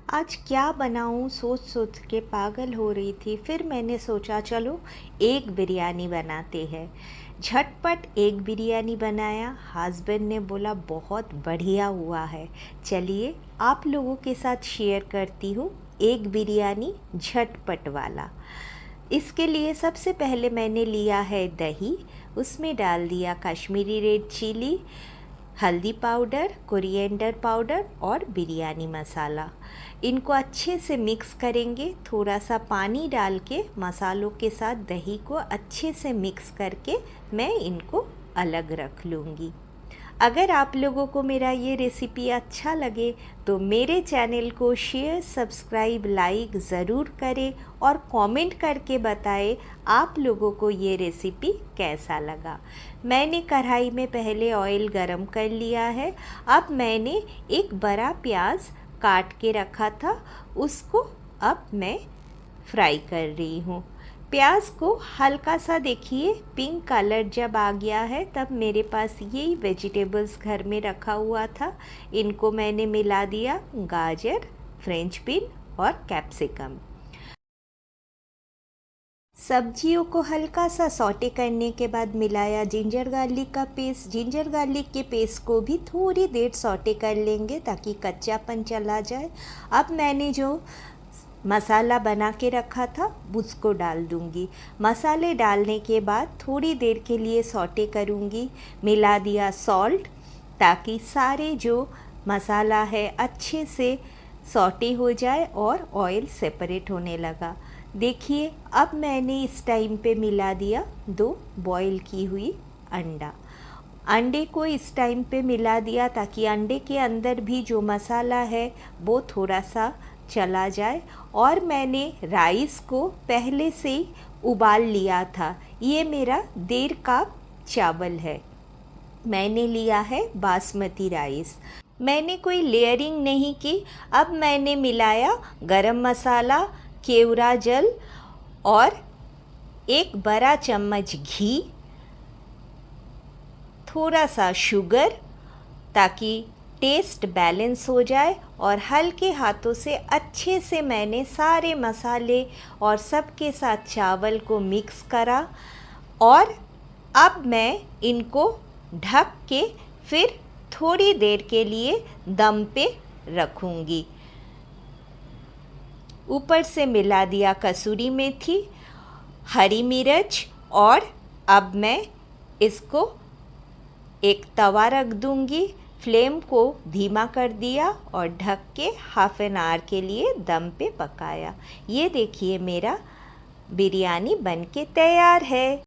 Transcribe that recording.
आज क्या बनाऊं सोच सोच के पागल हो रही थी। फिर मैंने सोचा चलो एग बिरयानी बनाते हैं। झटपट एग बिरयानी बनाया। हस्बैंड ने बोला बहुत बढ़िया हुआ है। चलिए आप लोगों के साथ शेयर करती हूँ एग बिरयानी झटपट वाला। इसके लिए सबसे पहले मैंने लिया है दही। उसमें डाल दिया कश्मीरी रेड चिली, हल्दी पाउडर, कोरिएंडर पाउडर और बिरयानी मसाला। इनको अच्छे से मिक्स करेंगे। थोड़ा सा पानी डाल के मसालों के साथ दही को अच्छे से मिक्स करके मैं इनको अलग रख लूँगी। अगर आप लोगों को मेरा ये रेसिपी अच्छा लगे तो मेरे चैनल को शेयर, सब्सक्राइब, लाइक ज़रूर करें और कमेंट करके बताएं आप लोगों को ये रेसिपी कैसा लगा। मैंने कढ़ाई में पहले ऑयल गरम कर लिया है। अब मैंने एक बड़ा प्याज काट के रखा था, उसको अब मैं फ्राई कर रही हूँ। प्याज को हल्का सा देखिए पिंक कलर जब आ गया है तब मेरे पास यही वेजिटेबल्स घर में रखा हुआ था, इनको मैंने मिला दिया। गाजर, फ्रेंच बीन और कैप्सिकम। सब्जियों को हल्का सा सौटे करने के बाद मिलाया जिंजर गार्लिक का पेस्ट। जिंजर गार्लिक के पेस्ट को भी थोड़ी देर सौटे कर लेंगे ताकि कच्चापन चला जाए। अब मैंने जो मसाला बना के रखा था उसको डाल दूंगी। मसाले डालने के बाद थोड़ी देर के लिए सौटे करूंगी। मिला दिया सॉल्ट ताकि सारे जो मसाला है अच्छे से सौटे हो जाए और ऑयल सेपरेट होने लगा। देखिए अब मैंने इस टाइम पे मिला दिया 2 बॉईल की हुई अंडा। अंडे को इस टाइम पे मिला दिया ताकि अंडे के अंदर भी जो मसाला है वो थोड़ा सा चला जाए। और मैंने राइस को पहले से ही उबाल लिया था। ये मेरा 1.5 कप चावल है। मैंने लिया है बासमती राइस। मैंने कोई लेयरिंग नहीं की। अब मैंने मिलाया गरम मसाला, केवड़ा जल और 1 बड़ा चम्मच घी, थोड़ा सा शुगर ताकि टेस्ट बैलेंस हो जाए। और हल्के हाथों से अच्छे से मैंने सारे मसाले और सबके साथ चावल को मिक्स करा। और अब मैं इनको ढक के फिर थोड़ी देर के लिए दम पे रखूँगी। ऊपर से मिला दिया कसूरी मेथी, हरी मिर्च। और अब मैं इसको एक तवा रख दूंगी। फ्लेम को धीमा कर दिया और ढक के हाफ एन आवर के लिए दम पे पकाया। ये देखिए मेरा बिरयानी बनके तैयार है।